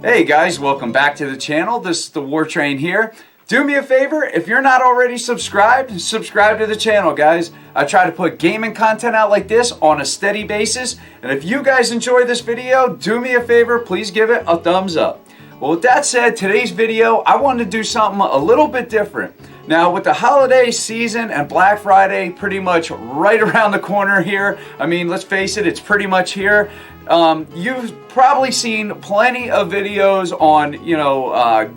Hey guys, welcome back to the channel. This is the War Train here. Do me a favor, if you're not already subscribed, subscribe to the channel, guys. I try to put gaming content out like this on a steady basis. And if you guys enjoy this video, do me a favor, please give it a thumbs up. Well, with that said, today's video, I wanted to do something a little bit different. Now, with the holiday season and Black Friday pretty much right around the corner here, I mean, let's face it, it's pretty much here. You've probably seen plenty of videos on,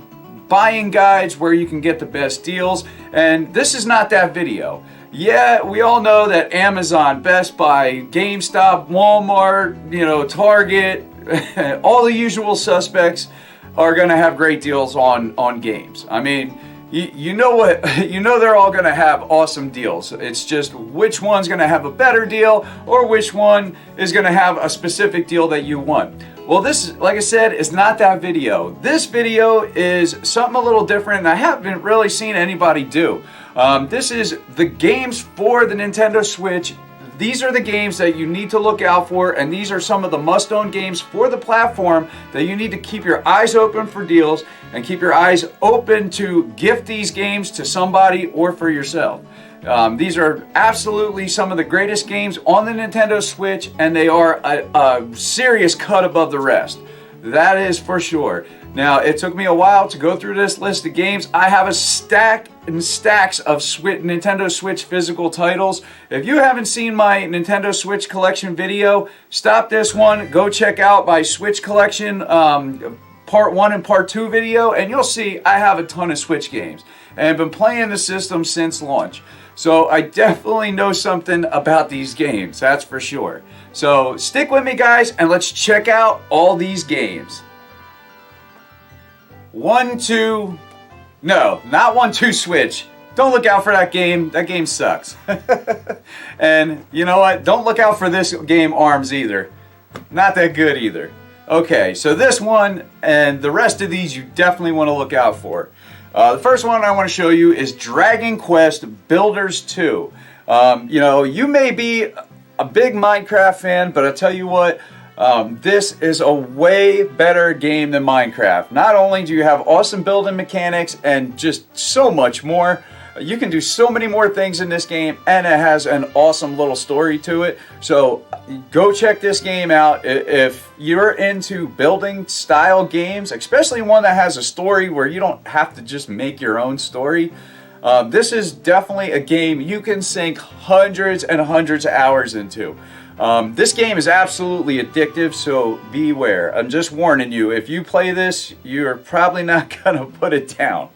buying guides where you can get the best deals, and this is not that video. Yeah, we all know that Amazon, Best Buy, GameStop, Walmart, Target, all the usual suspects are going to have great deals on games. I mean, you know they're all going to have awesome deals. It's just which one's going to have a better deal or which one is going to have a specific deal that you want. Well, this, like I said, is not that video. This video is something a little different, and I haven't really seen anybody do. This is the games for the Nintendo Switch. These are the games that you need to look out for, and these are some of the must-own games for the platform that you need to keep your eyes open for deals and keep your eyes open to gift these games to somebody or for yourself. These are absolutely some of the greatest games on the Nintendo Switch, and they are a serious cut above the rest. That is for sure. Now, it took me a while to go through this list of games. I have a stack and stacks of Nintendo Switch physical titles. If you haven't seen my Nintendo Switch collection video, stop this one. Go check out my Switch collection part 1 and part 2 video, and you'll see I have a ton of Switch games. And I've been playing the system since launch. So I definitely know something about these games, that's for sure. So stick with me, guys, and let's check out all these games. 1-2, no, not 1-2 Switch. Don't look out for that game. That game sucks. And you know what? Don't look out for this game, ARMS, either. Not that good either. Okay, so this one and the rest of these you definitely want to look out for. The first one I want to show you is Dragon Quest Builders 2. You may be a big Minecraft fan, but I tell you what, this is a way better game than Minecraft. Not only do you have awesome building mechanics and just so much more, you can do so many more things in this game, and it has an awesome little story to it. So go check this game out if you're into building style games, especially one that has a story where you don't have to just make your own story. This is definitely a game you can sink hundreds and hundreds of hours into. This game is absolutely addictive, so beware. I'm just warning you, if you play this, you're probably not gonna put it down.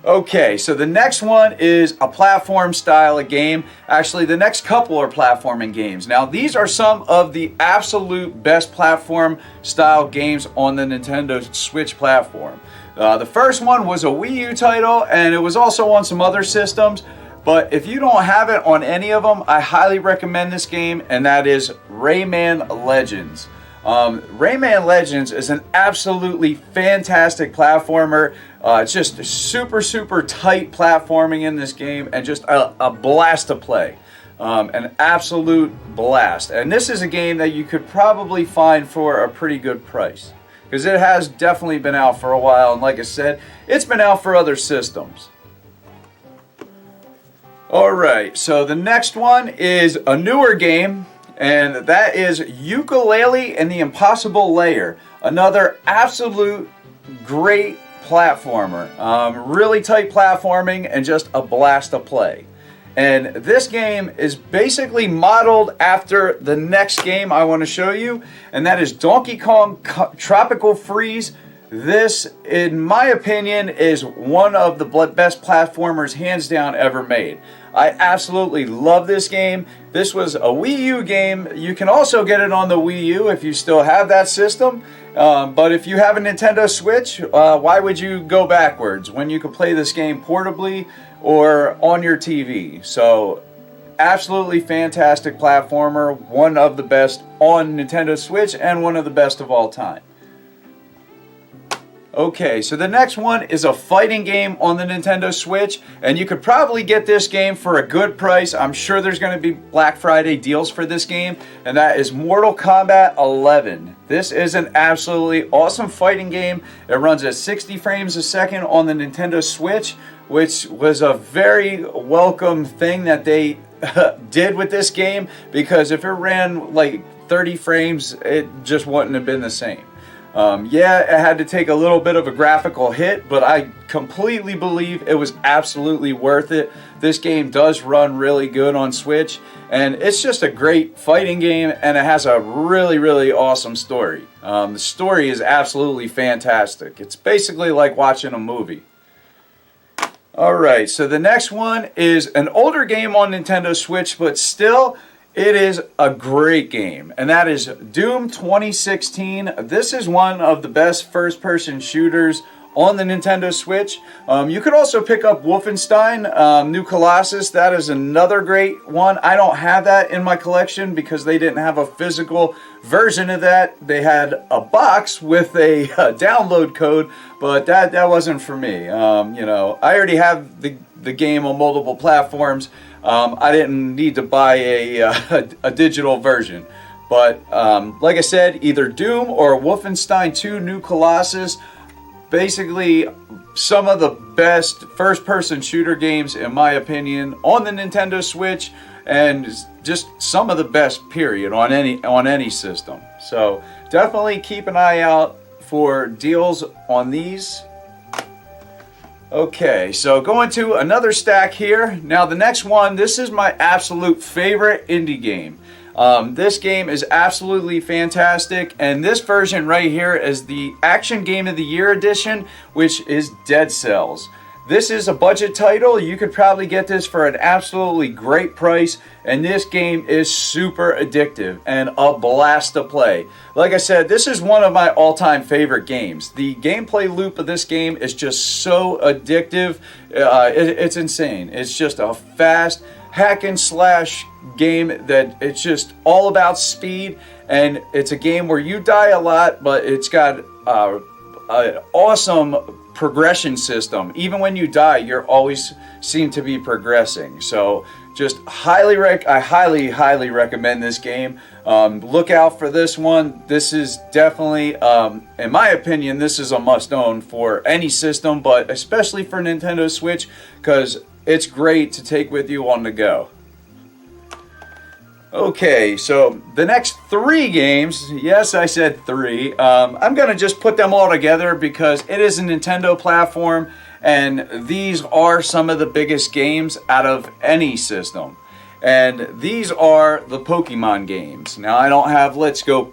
Okay, so the next one is a platform style of game. Actually, the next couple are platforming games. Now, these are some of the absolute best platform style games on the Nintendo Switch platform. The first one was a Wii U title, and it was also on some other systems. But if you don't have it on any of them, I highly recommend this game, and that is Rayman Legends. Rayman Legends is an absolutely fantastic platformer. It's just super tight platforming in this game, and just a blast to play. An absolute blast. And this is a game that you could probably find for a pretty good price, because it has definitely been out for a while, and like I said, it's been out for other systems. Alright, so the next one is a newer game, and that is Yooka-Laylee and the Impossible Lair. Another absolute great platformer. Really tight platforming and just a blast to play. And this game is basically modeled after the next game I want to show you, and that is Donkey Kong Tropical Freeze. This, in my opinion, is one of the best platformers hands down ever made. I absolutely love this game. This was a Wii U game. You can also get it on the Wii U if you still have that system. But if you have a Nintendo Switch, why would you go backwards when you could play this game portably or on your TV? So, absolutely fantastic platformer. One of the best on Nintendo Switch and one of the best of all time. Okay, so the next one is a fighting game on the Nintendo Switch, and you could probably get this game for a good price. I'm sure there's going to be Black Friday deals for this game, and that is Mortal Kombat 11. This is an absolutely awesome fighting game. It runs at 60 frames a second on the Nintendo Switch, which was a very welcome thing that they did with this game, because if it ran like 30 frames, it just wouldn't have been the same. Yeah, it had to take a little bit of a graphical hit, but I completely believe it was absolutely worth it. This game does run really good on Switch, and it's just a great fighting game, and it has a really, really awesome story. The story is absolutely fantastic. It's basically like watching a movie. Alright, so the next one is an older game on Nintendo Switch, but still, it is a great game, and that is Doom 2016. This is one of the best first-person shooters on the Nintendo Switch. You could also pick up Wolfenstein, New Colossus. That is another great one. I don't have that in my collection because they didn't have a physical version of that. They had a box with a download code, but that wasn't for me. You know, I already have the game on multiple platforms. I didn't need to buy a digital version. But like I said, either Doom or Wolfenstein 2 New Colossus, basically some of the best first-person shooter games, in my opinion, on the Nintendo Switch, and just some of the best, period, on any system. So definitely keep an eye out for deals on these. Okay, so going to another stack here. Now the next one, this is my absolute favorite indie game. This game is absolutely fantastic, and this version right here is the Action Game of the Year edition, which is Dead Cells. This is a budget title. You could probably get this for an absolutely great price, and this game is super addictive and a blast to play. Like I said, this is one of my all-time favorite games. The gameplay loop of this game is just so addictive. It's insane. It's just a fast hack and slash game that it's just all about speed, and it's a game where you die a lot, but it's got an awesome progression system. Even when you die, you're always seem to be progressing. So just I highly recommend this game. Look out for this one. This is definitely, in my opinion, this is a must-own for any system, but especially for Nintendo Switch, because it's great to take with you on the go. Okay, so the next three games, yes, I said three. I'm going to just put them all together because it is a Nintendo platform, and these are some of the biggest games out of any system. And these are the Pokemon games. Now, I don't have Let's Go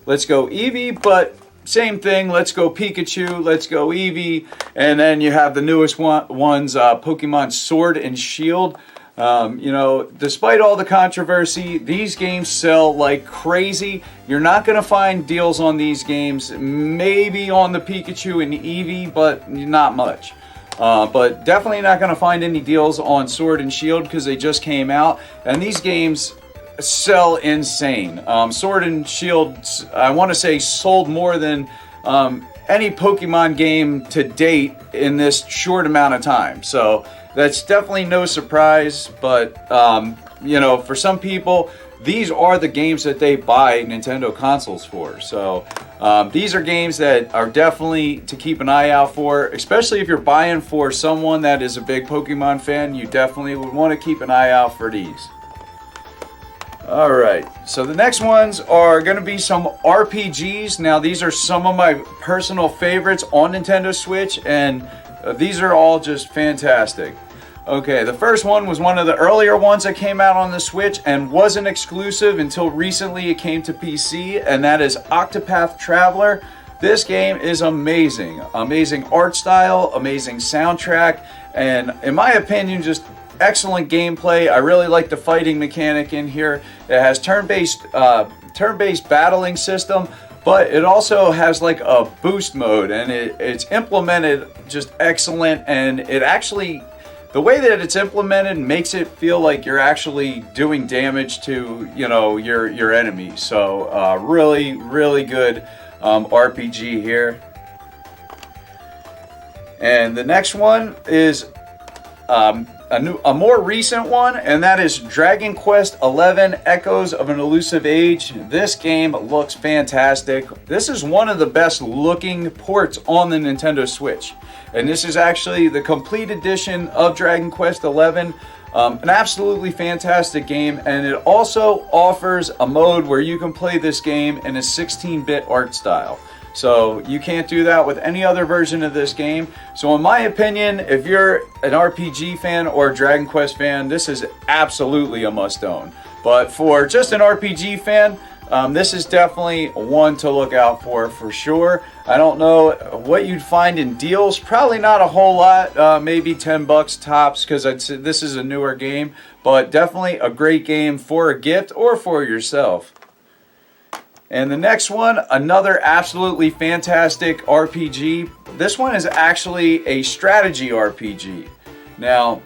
Eevee, but same thing, Let's Go Pikachu, Let's Go Eevee, and then you have the newest ones, Pokemon Sword and Shield. You know, despite all the controversy, these games sell like crazy. You're not going to find deals on these games, maybe on the Pikachu and Eevee, but not much. But definitely not going to find any deals on Sword and Shield because they just came out, and these games sell insane. Sword and Shield, I want to say, sold more than any Pokemon game to date in this short amount of time. So that's definitely no surprise, but you know, for some people, these are the games that they buy Nintendo consoles for. So these are games that are definitely to keep an eye out for, especially if you're buying for someone that is a big Pokemon fan. You definitely would want to keep an eye out for these. Alright, so the next ones are going to be some RPGs. Now, these are some of my personal favorites on Nintendo Switch, and these are all just fantastic. Okay, the first one was one of the earlier ones that came out on the Switch and wasn't exclusive until recently it came to PC, and that is Octopus Traveler. This game is amazing. Amazing art style, amazing soundtrack, and in my opinion, just excellent gameplay. I really like the fighting mechanic in here. It has turn-based battling system, but it also has like a boost mode, and it's implemented just excellent, and it actually, the way that it's implemented makes it feel like you're actually doing damage to, you know, your enemies. So really good RPG here. And the next one is a more recent one, and that is Dragon Quest XI Echoes of an Elusive Age. This game looks fantastic. This is one of the best looking ports on the Nintendo Switch. And this is actually the complete edition of Dragon Quest XI. An absolutely fantastic game, and it also offers a mode where you can play this game in a 16-bit art style. So you can't do that with any other version of this game. So in my opinion, if you're an RPG fan or a Dragon Quest fan, this is absolutely a must-own. But for just an RPG fan, this is definitely one to look out for sure. I don't know what you'd find in deals. Probably not a whole lot, maybe $10 tops, because this is a newer game. But definitely a great game for a gift or for yourself. And the next one, another absolutely fantastic RPG. This one is actually a strategy RPG. Now,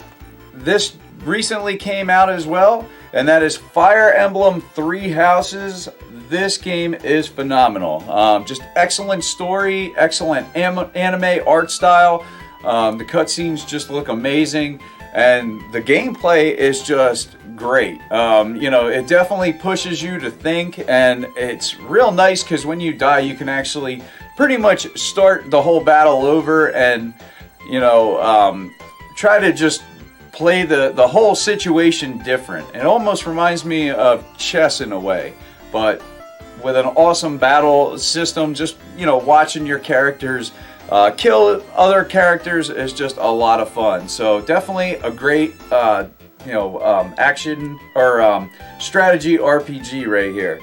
this recently came out as well, and that is Fire Emblem Three Houses. This game is phenomenal. Just excellent story, excellent anime art style. The cutscenes just look amazing, and the gameplay is just great. You know, it definitely pushes you to think, and it's real nice because when you die, you can actually pretty much start the whole battle over and, you know, try to just play the whole situation different. It almost reminds me of chess in a way, but with an awesome battle system. Just, you know, watching your characters kill other characters is just a lot of fun. So definitely a great action or strategy RPG right here.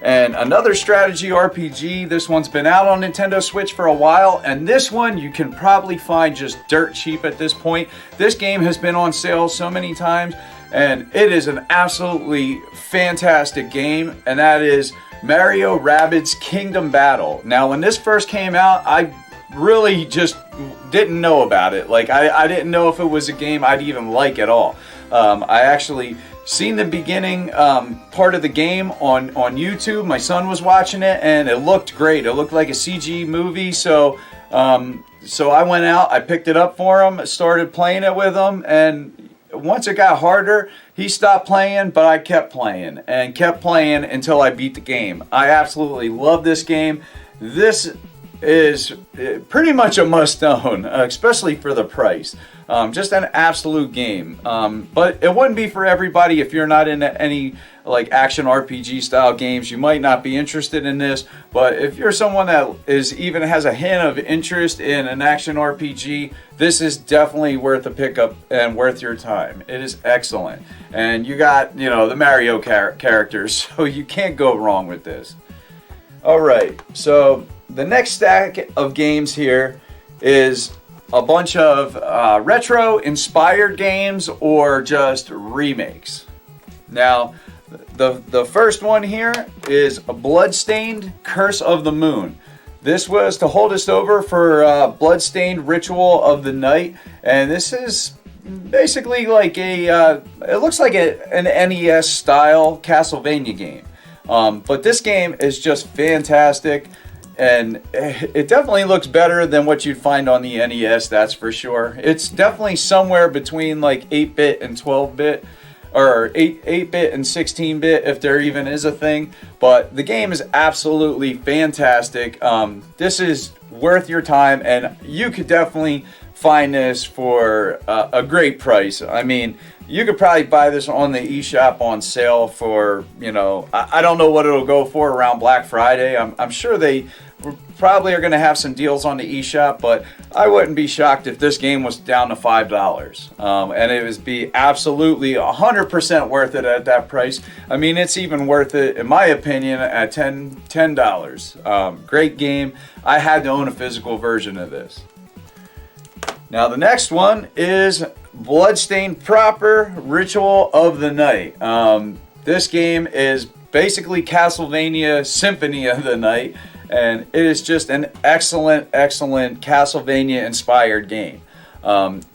And another strategy RPG, this one's been out on Nintendo Switch for a while, and this one you can probably find just dirt cheap at this point. This game has been on sale so many times, and it is an absolutely fantastic game, and that is Mario Rabbids Kingdom Battle. Now, when this first came out, I really just didn't know about it. Like, I didn't know if it was a game I'd even like at all. I actually seen the beginning part of the game on YouTube. My son was watching it, and it looked great. It looked like a CG movie. So I went out, I picked it up for him, started playing it with him, and once it got harder, he stopped playing, but I kept playing and kept playing until I beat the game. I absolutely love this game. This is pretty much a must-own, especially for the price. Just an absolute game. But it wouldn't be for everybody. If you're not into any like action RPG style games, you might not be interested in this. But if you're someone that even has a hint of interest in an action RPG, this is definitely worth a pickup and worth your time. It is excellent. And you got, you know, the Mario characters, so you can't go wrong with this. Alright, so the next stack of games here is a bunch of retro-inspired games or just remakes. Now, the first one here is Bloodstained, Curse of the Moon. This was to hold us over for Bloodstained Ritual of the Night, and this is basically like it looks like an NES-style Castlevania game. But this game is just fantastic. And it definitely looks better than what you'd find on the NES, that's for sure. It's definitely somewhere between like 8-bit and 12-bit, or 8-bit and 16-bit, if there even is a thing. But the game is absolutely fantastic. This is worth your time, and you could definitely find this for a great price. I mean, you could probably buy this on the eShop on sale for, you know, I don't know what it'll go for around Black Friday. I'm sure they probably are going to have some deals on the eShop, but I wouldn't be shocked if this game was down to $5. And it would be absolutely 100% worth it at that price. I mean, it's even worth it, in my opinion, at $10. Great game. I had to own a physical version of this. Now, the next one is Bloodstained proper, Ritual of the Night. This game is basically Castlevania Symphony of the Night, and it is just an excellent Castlevania inspired game.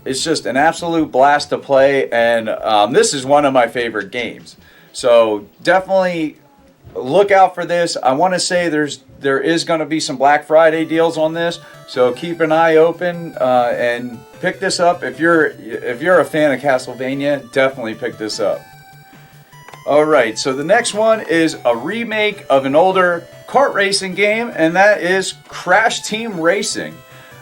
It's just an absolute blast to play, and this is one of my favorite games. So definitely look out for this. I want to say there is going to be some Black Friday deals on this, so keep an eye open and pick this up. If you're a fan of Castlevania, definitely pick this up. Alright, so the next one is a remake of an older kart racing game, and that is Crash Team Racing.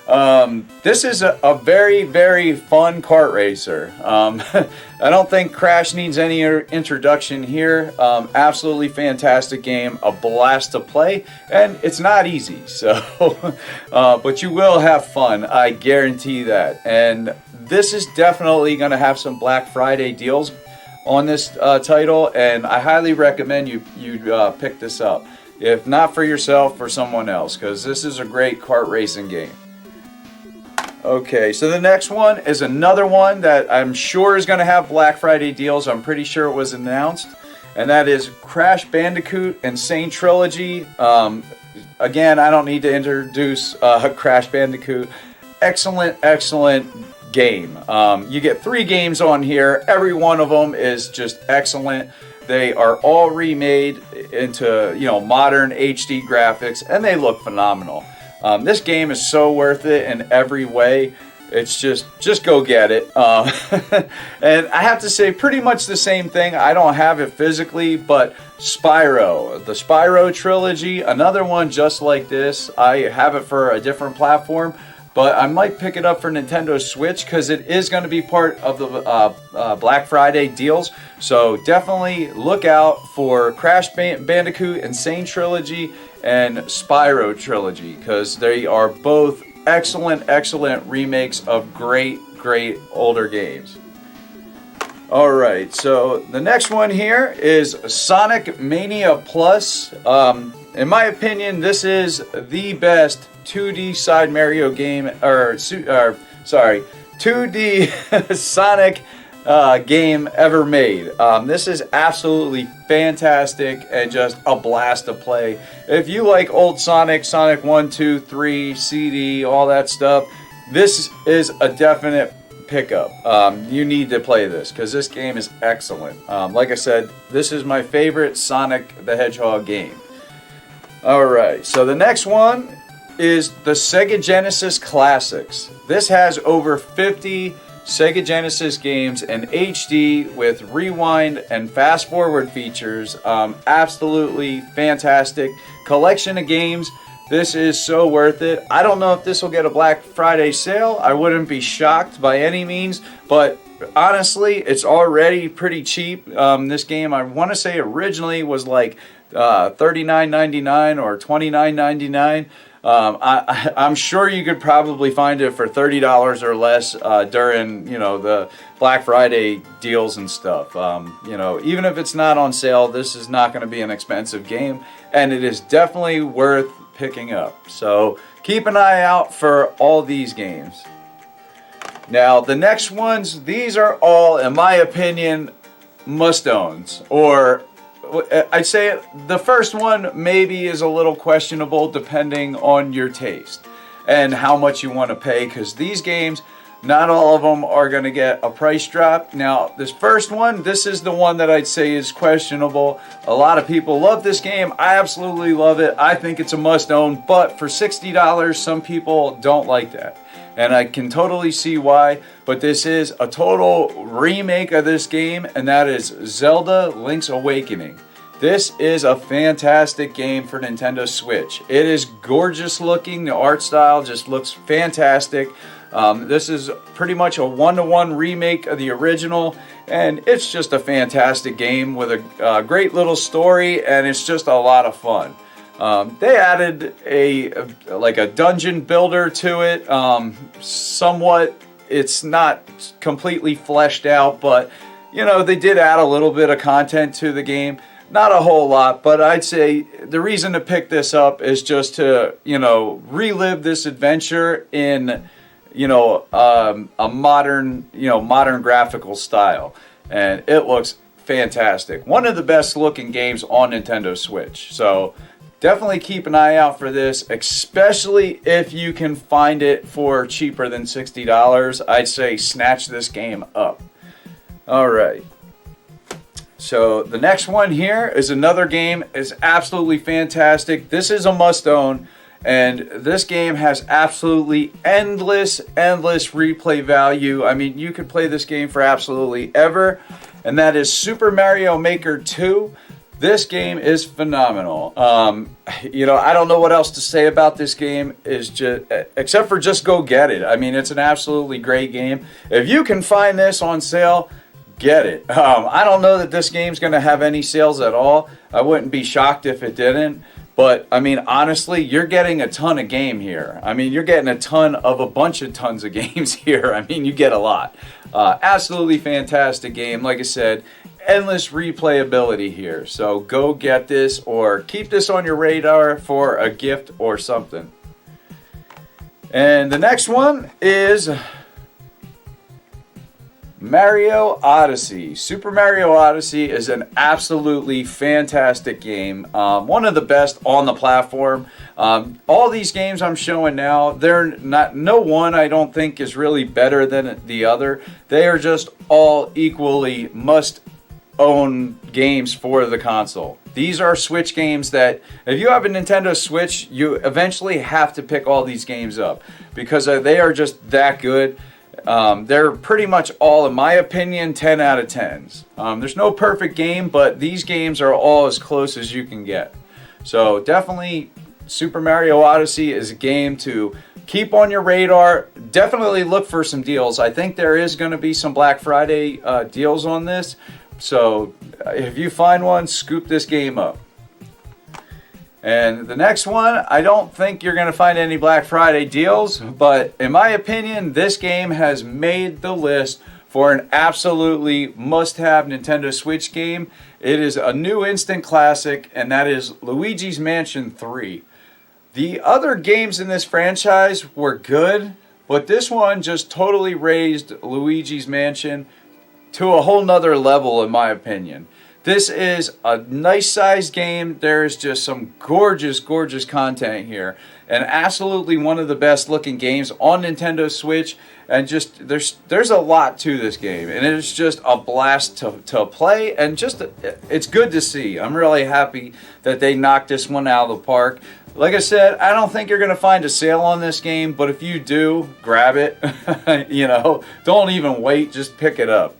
This is a very, very fun kart racer. I don't think Crash needs any introduction here. Absolutely fantastic game, a blast to play, and it's not easy, so but you will have fun, I guarantee that. And this is definitely going to have some Black Friday deals on this title, and I highly recommend you pick this up. If not for yourself, for someone else, because this is a great kart racing game. Okay, so the next one is another one that I'm sure is going to have Black Friday deals. I'm pretty sure it was announced, and that is Crash Bandicoot Insane Trilogy. Again, I don't need to introduce Crash Bandicoot. Excellent game. You get 3 games on here. Every one of them is just excellent. They are all remade into, modern HD graphics, and they look phenomenal. This game is so worth it in every way. It's just go get it. And I have to say pretty much the same thing. I don't have it physically, but Spyro, the Spyro Trilogy, another one just like this. I have it for a different platform, but I might pick it up for Nintendo Switch because it is going to be part of the Black Friday deals. So definitely look out for Crash Bandicoot Insane Trilogy and Spyro Trilogy, because they are both excellent remakes of great older games. Alright, so the next one here is Sonic Mania Plus. In my opinion, this is the best 2D side Mario game, 2D Sonic game ever made. This is absolutely fantastic and just a blast to play. If you like old Sonic 1, 2, 3, CD, all that stuff, this is a definite pickup. You need to play this because this game is excellent. Like I said, this is my favorite Sonic the Hedgehog game. Alright, so the next one is the Sega Genesis Classics. This has over 50 Sega Genesis games in HD with rewind and fast forward features. Absolutely fantastic collection of games. This is so worth it. I don't know if this will get a Black Friday sale. I wouldn't be shocked by any means, but honestly, it's already pretty cheap. This game, I want to say originally was like $39.99 or $29.99. I'm sure you could probably find it for $30 or less during, the Black Friday deals and stuff. Even if it's not on sale, this is not going to be an expensive game, and it is definitely worth picking up. So keep an eye out for all these games. Now, the next ones, these are all, in my opinion, must-owns, or I'd say the first one maybe is a little questionable depending on your taste and how much you want to pay, because these games, not all of them are going to get a price drop. Now, this first one, this is the one that I'd say is questionable. A lot of people love this game. I absolutely love it. I think it's a must-own, but for $60, some people don't like that. And I can totally see why, but this is a total remake of this game, and that is Zelda Link's Awakening. This is a fantastic game for Nintendo Switch. It is gorgeous looking. The art style just looks fantastic. This is pretty much a one-to-one remake of the original, and it's just a fantastic game with a great little story, and it's just a lot of fun. They added a dungeon builder to it. Somewhat, it's not completely fleshed out, but they did add a little bit of content to the game. Not a whole lot, but I'd say the reason to pick this up is just to relive this adventure in a modern graphical style, and it looks fantastic. One of the best looking games on Nintendo Switch. So definitely keep an eye out for this, especially if you can find it for cheaper than $60. I'd say snatch this game up. Alright. So the next one here is another game. It's absolutely fantastic. This is a must-own, and this game has absolutely endless replay value. I mean, you could play this game for absolutely ever, and that is Super Mario Maker 2. This game is phenomenal. You know, I don't know what else to say about this game, is just except for just go get it. I mean, it's an absolutely great game. If you can find this on sale, get it. I don't know that this game's going to have any sales at all. I wouldn't be shocked if it didn't. But, I mean, honestly, you're getting a ton of game here. I mean, you're getting a ton of a bunch of tons of games here. I mean, you get a lot. Absolutely fantastic game. Like I said, endless replayability here. So go get this or keep this on your radar for a gift or something. And the next one is Mario Odyssey. Super Mario Odyssey is an absolutely fantastic game. One of the best on the platform. All these games I'm showing now, no one I don't think is really better than the other. They are just all equally must-own games for the console. These are Switch games that, if you have a Nintendo Switch, you eventually have to pick all these games up because they are just that good. They're pretty much all, in my opinion, 10 out of 10s. There's no perfect game, but these games are all as close as you can get. So definitely Super Mario Odyssey is a game to keep on your radar. Definitely look for some deals. I think there is going to be some Black Friday deals on this. So if you find one, scoop this game up. And the next one, I don't think you're going to find any Black Friday deals, but in my opinion, this game has made the list for an absolutely must-have Nintendo Switch game. It is a new instant classic, and that is Luigi's Mansion 3. The other games in this franchise were good, but this one just totally raised Luigi's Mansion to a whole nother level, in my opinion. This is a nice sized game. There's just some gorgeous content here. And absolutely one of the best looking games on Nintendo Switch. And just there's a lot to this game. And it's just a blast to play. And just it's good to see. I'm really happy that they knocked this one out of the park. Like I said, I don't think you're going to find a sale on this game. But if you do, grab it. You know, don't even wait. Just pick it up.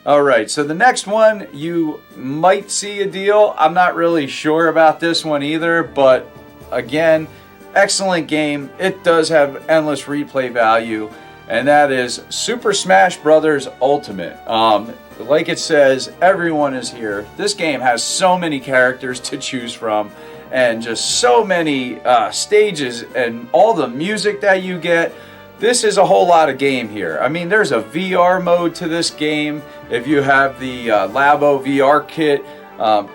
Alright, so the next one, you might see a deal. I'm not really sure about this one either, but again, excellent game. It does have endless replay value, and that is Super Smash Bros. Ultimate. Like it says, everyone is here. This game has so many characters to choose from, and just so many stages, and all the music that you get. This is a whole lot of game here. I mean, there's a VR mode to this game. If you have the Labo VR kit,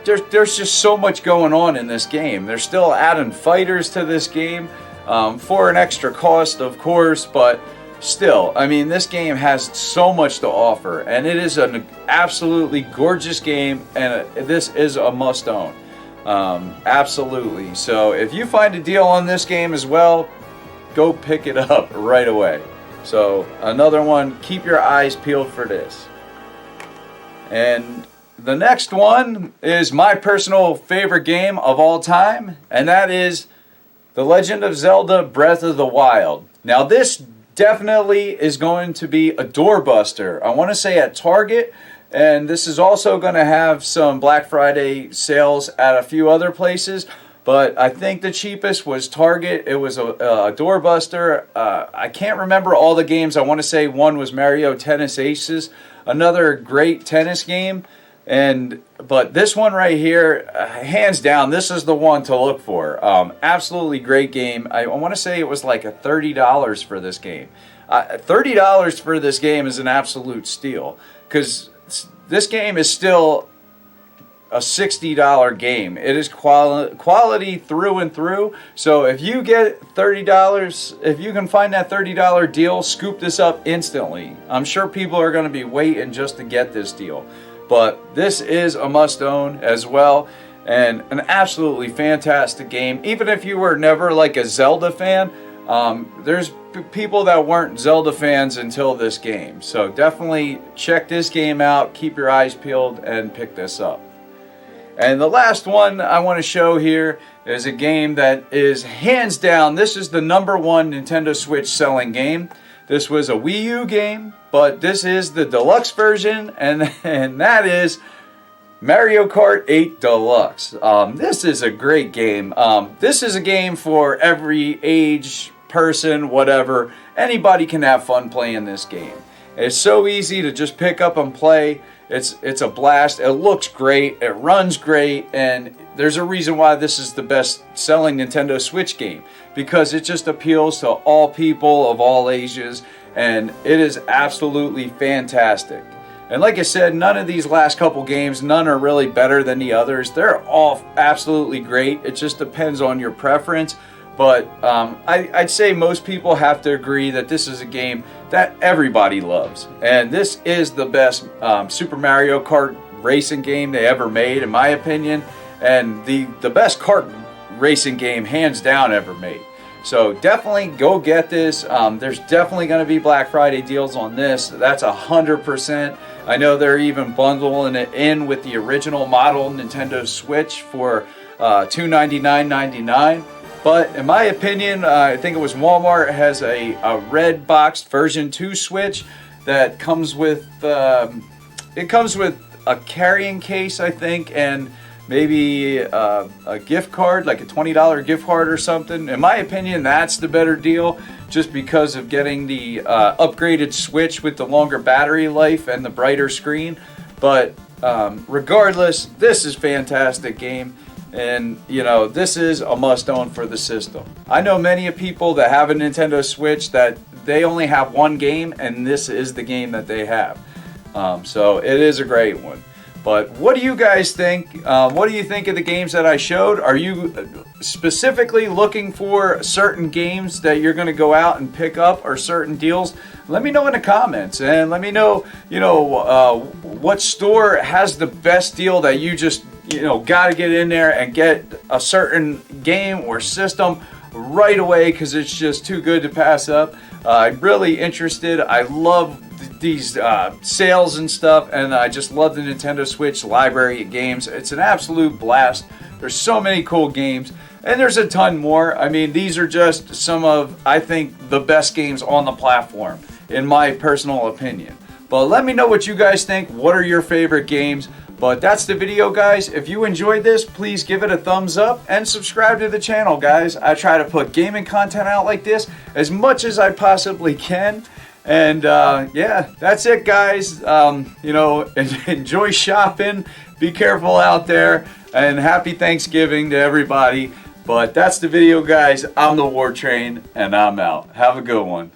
there's just so much going on in this game. They're still adding fighters to this game for an extra cost, of course, but still, I mean, this game has so much to offer, and it is an absolutely gorgeous game, and this is a must-own. Absolutely. So if you find a deal on this game as well, go pick it up right away. So another one, keep your eyes peeled for this. And the next one is my personal favorite game of all time, and that is The Legend of Zelda Breath of the Wild. Now this definitely is going to be a doorbuster. I want to say at Target, and this is also going to have some Black Friday sales at a few other places. But I think the cheapest was Target. It was a doorbuster. I can't remember all the games. I want to say one was Mario Tennis Aces, another great tennis game. But this one right here, hands down, this is the one to look for. Absolutely great game. I want to say it was like $30 for this game. $30 for this game is an absolute steal, because this game is still a $60 game. It is quality through and through. So if you get $30, if you can find that $30 deal, scoop this up instantly. I'm sure people are going to be waiting just to get this deal. But this is a must-own as well, and an absolutely fantastic game. Even if you were never like a Zelda fan, There's people that weren't Zelda fans until this game. So definitely check this game out, keep your eyes peeled, and pick this up. And the last one I want to show here is a game that is hands down, this is the #1 Nintendo Switch selling game. This was a Wii U game, but this is the deluxe version, and that is Mario Kart 8 Deluxe. This is a great game. This is a game for every age, person, whatever. Anybody can have fun playing this game. It's so easy to just pick up and play. It's a blast. It looks great. It runs great. And there's a reason why this is the best selling Nintendo Switch game. Because it just appeals to all people of all ages. And it is absolutely fantastic. And like I said, none of these last couple games, none are really better than the others. They're all absolutely great. It just depends on your preference. But I'd say most people have to agree that this is a game that everybody loves. And this is the best Super Mario Kart racing game they ever made, in my opinion. And the best kart racing game, hands down, ever made. So definitely go get this. There's definitely going to be Black Friday deals on this. That's 100%. I know they're even bundling it in with the original model Nintendo Switch for $299.99. But in my opinion, I think it was Walmart has a red boxed version 2 Switch that comes with it comes with a carrying case, I think, and maybe a gift card, like a $20 gift card or something. In my opinion, that's the better deal, just because of getting the upgraded Switch with the longer battery life and the brighter screen. But regardless, this is a fantastic game. And, you know, this is a must-own for the system. I know many people that have a Nintendo Switch that they only have one game, and this is the game that they have. So it is a great one. But what do you guys think? What do you think of the games that I showed? Are you specifically looking for certain games that you're going to go out and pick up, or certain deals? Let me know in the comments, and let me know, you know, what store has the best deal that you just, you know, got to get in there and get a certain game or system right away, because it's just too good to pass up. I'm really interested. I love these sales and stuff, and I just love the Nintendo Switch library of games. It's an absolute blast. There's so many cool games, and there's a ton more. I mean, these are just some of, I think, the best games on the platform, in my personal opinion. But let me know what you guys think. What are your favorite games? But that's the video, guys. If you enjoyed this, please give it a thumbs up and subscribe to the channel, guys. I try to put gaming content out like this as much as I possibly can. And yeah, that's it, guys. You know, enjoy shopping. Be careful out there. And happy Thanksgiving to everybody. But that's the video, guys. I'm the War Train, and I'm out. Have a good one.